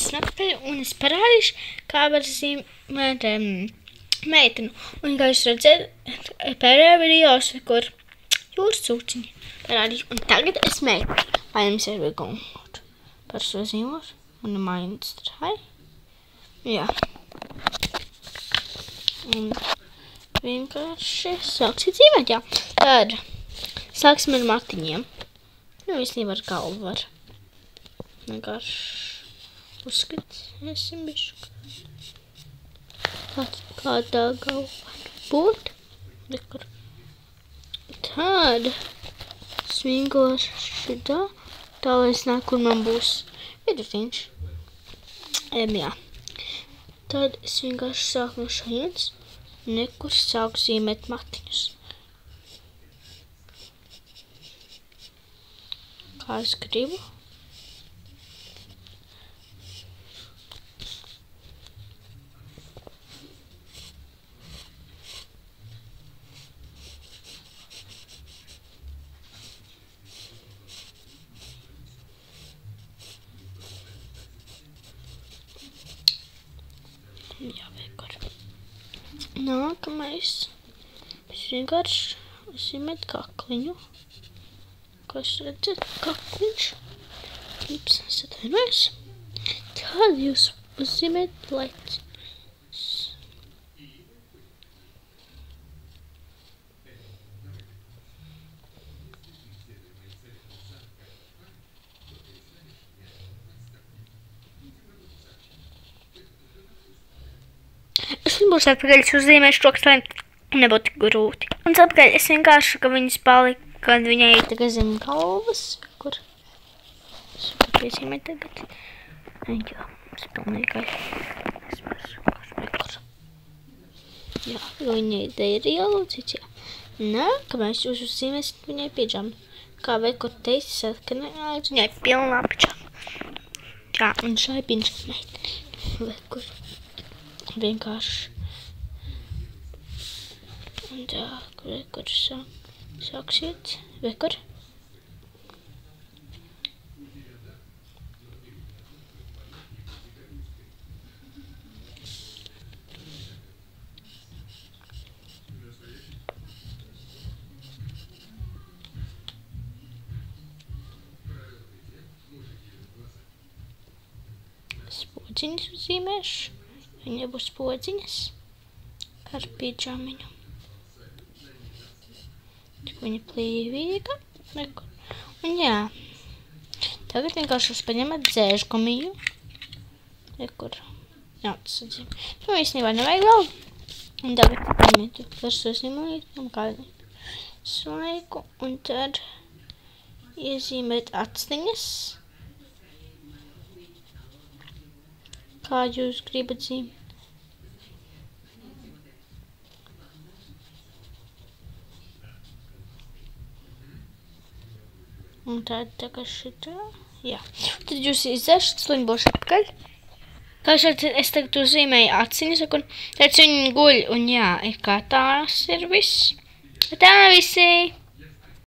esmu atpakaļ, un es parādīšu, kā var zīmēt meitenu. Un, kā jūs redzat, pēdējā video, kur jūras cūciņi parādīšu. Un tagad es meitenu. Paņems ar vieglumot par šo zīmot. Un mainstrai. Jā. Un vienkārši sāksiet zīmēt, jā. Tad sāksim ar matiņiem. Nu, visnībā ar galvu var. Vienkārši uzskatīsim bišku. Kādā galva būt. Tad svingošu šitā. Tā, lai es nāk, kur man būs vidutiņš. Jā. Tad es vienkārši sāku no šajienes. Nekur sāku zīmēt matiņus. Kā es gribu. Jā, vienkārši. Nākamais. Es vienkārši uzzīmēt kakliņu. Kā jūs redzat, kakliņš. Ups, es atvainojos. Tad jūs uzzīmēt leciņus. Es nebūšu atpakaļ, es uzzīmēšu to, kas lai nebūtu tik grūti. Un atpakaļ es vienkārši, ka viņas palika, kad viņai ir tagad zem galvas, kur es varu iezīmēt tagad. Jā, es pilnīgi jā, jo viņai te ir ielūcīts, jā. Nākamais jūs uzzīmēsiet viņai pidžamu. Kā vekur teicis, ka viņai pilnā pidžama. Jā, un šai pidžamai vekur. Vienkārši. Un tā, vekur sāksiet. Vekur. Spodziņas uzzīmēšu. Viņai būs podziņas ar pidžamiņu. Tik viņa plīvīga. Un jā. Tagad vienkārši jūs paņemat dzēžgumiju. Kur. Jā, tas atzīmē. Nu, īstenībā nevajag vēl. Un tagad paņemiet par sazīmēt un kādu svaigu. Un tad iezīmēt atsniņas. Kā jūs gribat zīmēt? Un tad tagad šitā. Jā. Tad jūs izdzēšat, slimbošu atpakaļ. Kā šeit es tagad uzzīmēju aciņas, un tad viņi guļ. Un jā, kā tās ir viss. Tā visi.